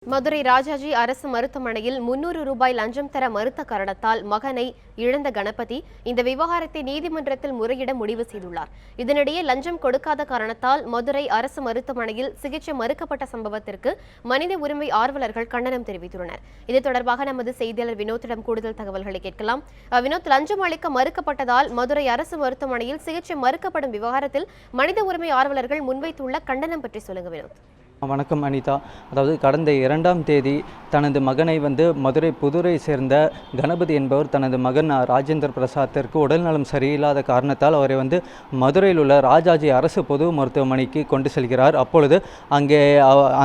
மதுரை ராஜாஜி அரசு மருத்துவமனையில் 300 ரூபாய் லஞ்சம் தர மறுத்த காரணத்தால் மகனை இழந்த கணபதி இந்த விவகாரத்தை நீதிமன்றத்தில் முறையிட முடிவு செய்துள்ளார். இதனிடையே லஞ்சம் கொடுக்காத காரணத்தால் மதுரை அரசு மருத்துவமனையில் சிகிச்சை மறுக்கப்பட்ட சம்பவத்திற்கு மனித உரிமை ஆர்வலர்கள் கண்டனம் தெரிவித்துள்ளனர். இது தொடர்பாக நமது செய்தியாளர் வினோத்திடம் கூடுதல் தகவல்களை கேட்கலாம். வினோத், லஞ்சம் அளிக்க மறுக்கப்பட்டதால் மதுரை அரசு மருத்துவமனையில் சிகிச்சை மறுக்கப்படும் விவகாரத்தில் மனித உரிமை ஆர்வலர்கள் முன்வைத்துள்ள கண்டனம் பற்றி சொல்லுங்க வினோத். வணக்கம் அனிதா. அதாவது கடந்த 2ஆம் தேதி தனது மகனை மதுரை புதுரை சேர்ந்த கணபதி என்பவர் தனது மகன் ராஜேந்திர பிரசாத்திற்கு உடல்நலம் சரியில்லாத காரணத்தால் அவரை மதுரையில் உள்ள ராஜாஜி அரசு பொது மருத்துவமனைக்கு கொண்டு செல்கிறார். அப்பொழுது அங்கே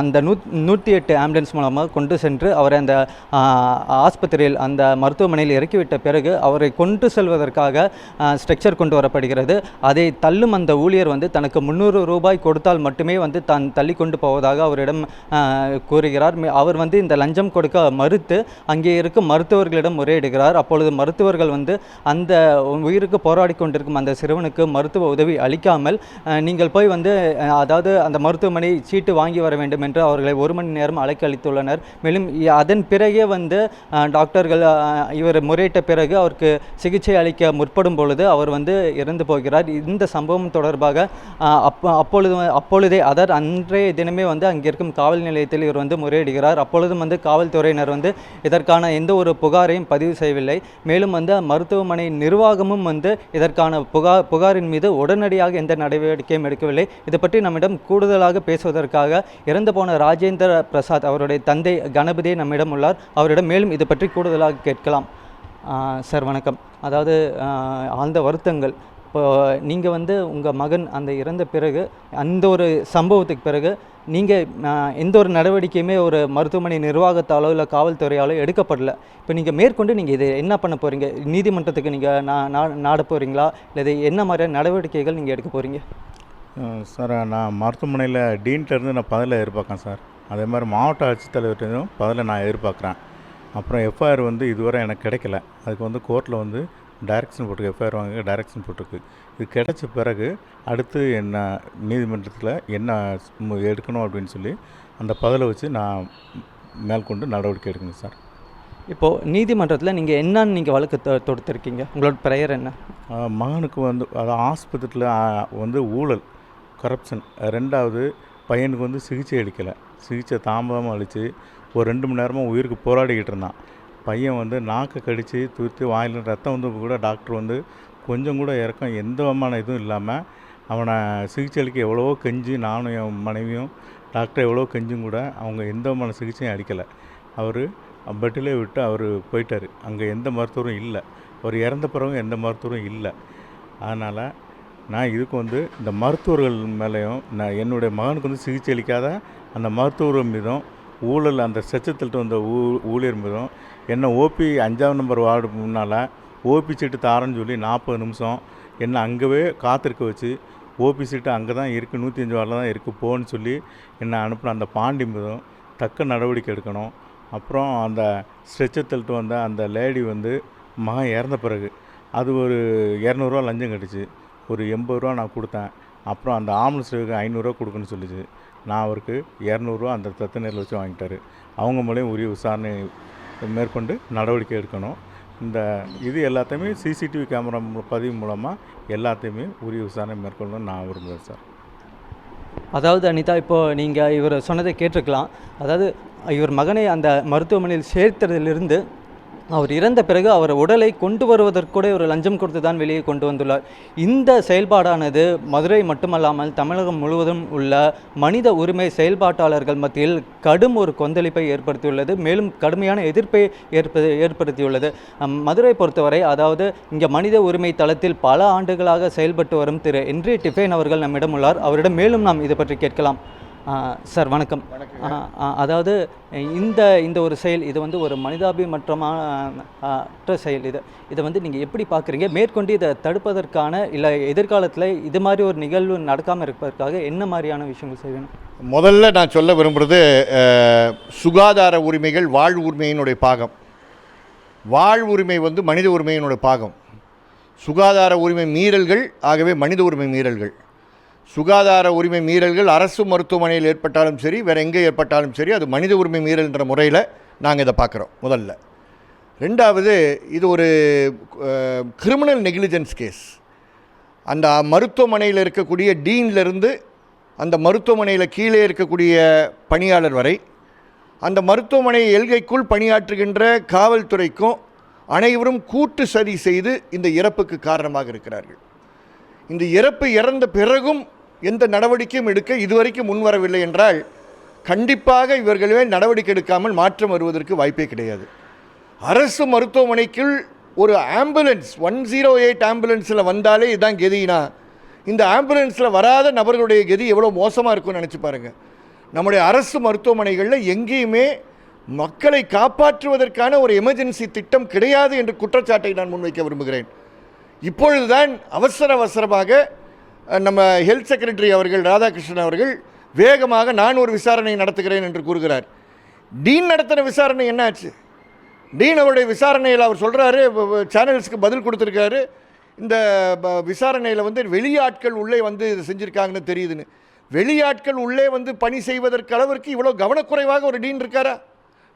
அந்த 108 ஆம்புலன்ஸ் மூலமாக கொண்டு சென்று அவரை அந்த ஆஸ்பத்திரியில் அந்த மருத்துவமனையில் இறக்கிவிட்ட பிறகு அவரை கொண்டு செல்வதற்காக ஸ்ட்ரெக்சர் கொண்டு வரப்படுகிறது. அதை தள்ளும் அந்த ஊழியர் தனக்கு 300 ரூபாய் கொடுத்தால் மட்டுமே தான் தள்ளி கொண்டு போவதாக அவரிடம் கூறுகிறார். அவர் இந்த லஞ்சம் கொடுக்க மறுத்து அங்கே இருக்கும் மருத்துவர்களிடம் முறையிடுகிறார். அப்பொழுது மருத்துவர்கள் அந்த உயிருக்கு போராடி கொண்டிருக்கும் அந்த சிறுவனுக்கு மருத்துவ உதவி அளிக்காமல் நீங்கள் போய் அதாவது அந்த மருத்துவமனை சீட்டு வாங்கி வர வேண்டும் என்று அவர்களை 1 மணி நேரம் அழைக்களித்துள்ளனர். மேலும் அதன் பிறகே டாக்டர்கள் இவர் முறையிட்ட பிறகு அவருக்கு சிகிச்சை அளிக்க முற்படும் பொழுது அவர் இறந்து போகிறார். இந்த சம்பவம் தொடர்பாக அப்பொழுதே அதாவது அன்றைய தினமே அங்கே இருக்கும் காவல் நிலையத்தில் இவர் முறையிடுகிறார். அப்பொழுதும் காவல்துறையினர் இதற்கான எந்த ஒரு புகாரையும் பதிவு செய்யவில்லை. மேலும் மருத்துவமனை நிர்வாகமும் இதற்கான புகாரின் மீது உடனடியாக எந்த நடவடிக்கையும் எடுக்கவில்லை. இது பற்றி நம்மிடம் கூடுதலாக பேசுவதற்காக இறந்து போன ராஜேந்திர பிரசாத் அவருடைய தந்தை கணபதி நம்மிடம் உள்ளார். அவரிடம் மேலும் இது பற்றி கூடுதலாக கேட்கலாம். சார் வணக்கம். அதாவது ஆழ்ந்த வருத்தங்கள். இப்போ நீங்கள் உங்கள் மகன் அந்த இறந்த பிறகு அந்த ஒரு சம்பவத்துக்கு பிறகு நீங்கள் எந்த ஒரு நடவடிக்கையுமே ஒரு மருத்துவமனை நிர்வாகத்தாலோ இல்லை காவல்துறையாலோ எடுக்கப்படல. இப்போ நீங்கள் மேற்கொண்டு நீங்கள் இதை என்ன பண்ண போகிறீங்க? நீதிமன்றத்துக்கு நீங்கள் நாட போகிறீங்களா? இல்லை என்ன மாதிரியான நடவடிக்கைகள் நீங்கள் எடுக்க போகிறீங்க? சார், நான் மருத்துவமனையில் டீன்கிட்டேருந்து நான் பதில் எதிர்பார்க்கேன் சார். அதே மாதிரி மாவட்ட ஆட்சித்தலைவர்கிட்டையும் பதில் நான் எதிர்பார்க்குறேன். அப்புறம் எஃப்ஐஆர் இதுவரை எனக்கு கிடைக்கல. அதுக்கு கோர்ட்டில் டைரக்ஷன் போட்டிருக்கு. எஃப்ஐஆர் வாங்க டைரக்ஷன் போட்டிருக்கு. இது கிடைச்ச பிறகு அடுத்து என்ன நீதிமன்றத்தில் என்ன எடுக்கணும் அப்படின்னு சொல்லி அந்த பதிலை வச்சு நான் மேற்கொண்டு நடவடிக்கை எடுக்கணும் சார். இப்போது நீதிமன்றத்தில் நீங்கள் என்னன்னு நீங்கள் வழக்கு தொடுத்துருக்கீங்க? உங்களோட பிரேயர் என்ன? மகனுக்கு அது ஆஸ்பத்திரியில் ஊழல், கரப்ஷன். 2வது பையனுக்கு சிகிச்சை அளிக்கலை. சிகிச்சை தாமதமாக அளித்து ஒரு 2 மணி நேரமாக உயிருக்கு போராடிக்கிட்டு இருந்தான். பையன் நாக்கை கடித்து தூர்த்து வாயில் ரத்தம் கூட டாக்டர் கொஞ்சம் கூட இறக்கம் எந்த விதமான இதுவும் இல்லாமல் அவனை சிகிச்சை அளிக்க எவ்வளவோ கெஞ்சி நானும் என் மனைவியும் டாக்டர் எவ்வளோ கெஞ்சும் கூட அவங்க எந்த விதமான சிகிச்சையும் அளிக்கலை. அவர் பெட்டிலே விட்டு அவர் போயிட்டார். அங்கே எந்த மருத்துவரும் இல்லை. அவர் இறந்த பிறகு எந்த மருத்துவரும் இல்லை. அதனால் நான் இதுக்கு இந்த மருத்துவர்கள் மேலேயும் நான் என்னுடைய மகனுக்கு சிகிச்சை அளிக்காத அந்த மருத்துவர் மீதும் ஊழல் அந்த செச்சத்தில்ட்டு வந்த ஊழியர் மீதும் என்ன ஓபி 5ஆம் நம்பர் வார்டு முன்னால் ஓபி சீட்டு தாரன்னு சொல்லி 40 நிமிஷம் என்னை அங்கேவே காத்திருக்க வச்சு ஓபி சீட்டு அங்கே தான் இருக்குது, 105 வார்டில் தான் இருக்குது போன்னு சொல்லி என்னை அனுப்பின அந்த பாண்டி மீதும் தக்க நடவடிக்கை எடுக்கணும். அப்புறம் அந்த ஸ்ட்ரெச்சத்தில்ட்டு வந்த அந்த லேடி மகன் இறந்த பிறகு அது ஒரு 200 ரூபா லஞ்சம் கட்டுச்சு. ஒரு 80 ரூபா நான் கொடுத்தேன். அப்புறம் அந்த ஆம்புலன்ஸ் 500 ரூபா கொடுக்குன்னு சொல்லிச்சு. நான் அவருக்கு 200 ரூபா அந்த தத்து நேரில் வச்சு வாங்கிட்டார். அவங்க மூலையும் உரிய விசாரணை மேற்கொண்டு நடவடிக்கை எடுக்கணும். இது எல்லாத்தையுமே சிசிடிவி கேமரா பதிவு மூலமாக எல்லாத்தையுமே உரிய விசாரணை மேற்கொள்ளணும்னு நான் விரும்புகிறேன் சார். அதாவது அனிதா, இப்போது நீங்கள் இவர் சொன்னதை கேட்டிருக்கலாம். அதாவது இவர் மகனை அந்த மருத்துவமனையில் சேர்த்ததிலிருந்து அவர் இறந்த பிறகு அவர் உடலை கொண்டு வருவதற்கூட ஒரு லஞ்சம் கொடுத்து தான் வெளியே கொண்டு வந்துள்ளார். இந்த செயல்பாடானது மதுரை மட்டுமல்லாமல் தமிழகம் முழுவதும் உள்ள மனித உரிமை செயல்பாட்டாளர்கள் மத்தியில் கடும் ஒரு கொந்தளிப்பை ஏற்படுத்தியுள்ளது. மேலும் கடுமையான எதிர்ப்பை ஏற்படுத்தியுள்ளது. மதுரை பொறுத்தவரை, அதாவது இங்கே மனித உரிமை தளத்தில் பல ஆண்டுகளாக செயல்பட்டு வரும் திரு ஹென்றி டிஃபைன் அவர்கள் நம்மிடம் உள்ளார். அவரிடம் மேலும் நாம் இது பற்றி கேட்கலாம். சார் வணக்கம். அதாவது இந்த ஒரு செயல் இது ஒரு மனிதாபிமற்றமான செயல். இதை நீங்கள் எப்படி பார்க்குறீங்க? மேற்கொண்டு இதை தடுப்பதற்கான இல்லை எதிர்காலத்தில் இது மாதிரி ஒரு நிகழ்வு நடக்காமல் இருப்பதற்காக என்ன மாதிரியான விஷயங்கள் செய்யணும்? முதல்ல நான் சொல்ல விரும்புகிறது, சுகாதார உரிமைகள் வாழ் உரிமையினுடைய பாகம். வாழ் உரிமை மனித உரிமையினுடைய பாகம். சுகாதார உரிமை மீறல்கள் ஆகவே மனித உரிமை மீறல்கள். சுகாதார உரிமை மீறல்கள் அரசு மருத்துவமனையில் ஏற்பட்டாலும் சரி, வேறு எங்கே ஏற்பட்டாலும் சரி, அது மனித உரிமை மீறல்ன்ற முறையில் நாங்கள் இதை பார்க்குறோம். முதல்ல. ரெண்டாவது, இது ஒரு கிரிமினல் நெக்லிஜென்ஸ் கேஸ். அந்த மருத்துவமனையில் இருக்கக்கூடிய டீன்லேருந்து அந்த மருத்துவமனையில் கீழே இருக்கக்கூடிய பணியாளர் வரை, அந்த மருத்துவமனை எல்கைக்குள் பணியாற்றுகின்ற காவல்துறைக்கும் அனைவரும் கூட்டு சதி செய்து இந்த இறப்புக்கு காரணமாக இருக்கிறார்கள். இந்த இறந்த பிறகும் எந்த நடவடிக்கையும் எடுக்க இதுவரைக்கும் முன்வரவில்லை என்றால் கண்டிப்பாக இவர்களே நடவடிக்கை எடுக்காமல் மாற்றம் வருவதற்கு வாய்ப்பே கிடையாது. அரசு மருத்துவமனைக்குள் ஒரு ஆம்புலன்ஸ் 108 ஆம்புலன்ஸில் வந்தாலே இதுதான் கெதினா, இந்த ஆம்புலன்ஸில் வராத நபர்களுடைய கெதி எவ்வளோ மோசமாக இருக்கும்னு நினச்சி பாருங்கள். நம்முடைய அரசு மருத்துவமனைகளில் எங்கேயுமே மக்களை காப்பாற்றுவதற்கான ஒரு எமர்ஜென்சி திட்டம் கிடையாது என்ற குற்றச்சாட்டை நான் முன்வைக்க விரும்புகிறேன். இப்பொழுதுதான் அவசரமாக நம்ம ஹெல்த் செக்ரட்டரி அவர்கள் ராதாகிருஷ்ணன் அவர்கள் வேகமாக நான் ஒரு விசாரணை நடத்துகிறேன் என்று கூறுகிறார். டீன் நடத்தின விசாரணை என்ன ஆச்சு? டீன் அவருடைய விசாரணையில் அவர் சொல்கிறாரு, சேனல்ஸுக்கு பதில் கொடுத்துருக்காரு, இந்த விசாரணையில் வந்து வெளியாட்கள் உள்ளே வந்து இது செஞ்சுருக்காங்கன்னு தெரியுதுன்னு. வெளியாட்கள் உள்ளே வந்து பணி செய்வதற்கு அளவிற்கு இவ்வளோ கவனக்குறைவாக ஒரு டீன் இருக்காரா?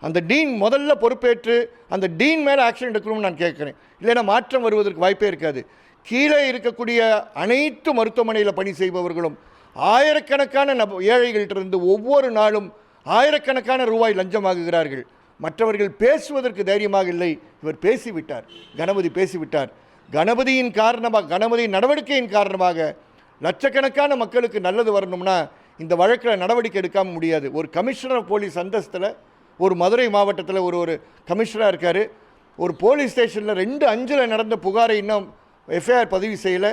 அந்த டீன் முதல்ல பொறுப்பேற்று அந்த டீன் மேலே ஆக்ஷன் எடுக்கணும்னு நான் கேட்குறேன். இல்லைன்னா மாற்றம் வருவதற்கு வாய்ப்பே இருக்காது. கீழே இருக்கக்கூடிய அனைத்து மருத்துவமனையில் பணி செய்பவர்களும் ஆயிரக்கணக்கான ஏழைகள்கிட்டருந்து ஒவ்வொரு நாளும் ஆயிரக்கணக்கான ரூபாய் லஞ்சமாகுகிறார்கள். மற்றவர்கள் பேசுவதற்கு தைரியமாக இல்லை. இவர் பேசிவிட்டார், கணபதி பேசிவிட்டார். கணபதியின் காரணமாக, கணபதி நடவடிக்கையின் காரணமாக லட்சக்கணக்கான மக்களுக்கு நல்லது வரணும்னா இந்த வழக்கில் நடவடிக்கை எடுக்காமல் முடியாது. ஒரு கமிஷனர் ஆஃப் போலீஸ் அந்தஸ்தில் ஒரு மதுரை மாவட்டத்தில் ஒரு கமிஷனராக இருக்கார். ஒரு போலீஸ் ஸ்டேஷனில் 2/5 நடந்த புகாரை இன்னும் எஃப்ஐஆர் பதிவு செய்யலை.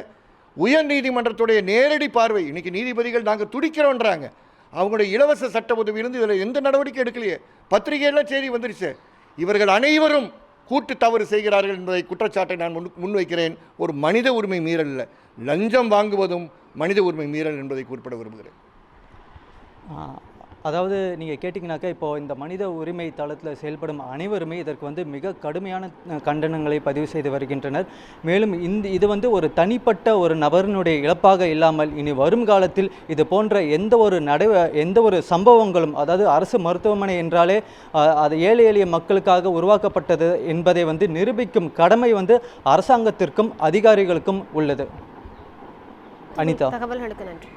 உயர் நீதிமன்றத்துடைய நேரடி பார்வை, இன்றைக்கி நீதிபதிகள் நாங்கள் துடிக்கிறோன்றாங்க, அவங்களுடைய இலவச சட்ட உதவியிலிருந்து இதில் எந்த நடவடிக்கை எடுக்கலையே. பத்திரிகையெல்லாம் செய்தி வந்துருச்சு. இவர்கள் அனைவரும் கூட்டு தவறு செய்கிறார்கள் என்பதை குற்றச்சாட்டை நான் முன்வைக்கிறேன். ஒரு மனித உரிமை மீறல் இல்லை, லஞ்சம் வாங்குவதும் மனித உரிமை மீறல் என்பதை குறிப்பிட விரும்புகிறேன். அதாவது நீங்கள் கேட்டிங்கனாக்கா, இப்போது இந்த மனித உரிமை தளத்தில் செயல்படும் அனைவருமே இதற்கு வந்து மிக கடுமையான கண்டனங்களை பதிவு செய்து வருகின்றனர். மேலும் இது வந்து ஒரு தனிப்பட்ட ஒரு நபரினுடைய இழப்பாக இல்லாமல் இனி வரும் காலத்தில் இது போன்ற எந்த ஒரு சம்பவங்களும், அதாவது அரசு மருத்துவமனை என்றாலே அது ஏழை எளிய மக்களுக்காக உருவாக்கப்பட்டது என்பதை வந்து நிரூபிக்கும் கடமை வந்து அரசாங்கத்திற்கும் அதிகாரிகளுக்கும் உள்ளது. அனிதா, தகவல்களுக்கு நன்றி.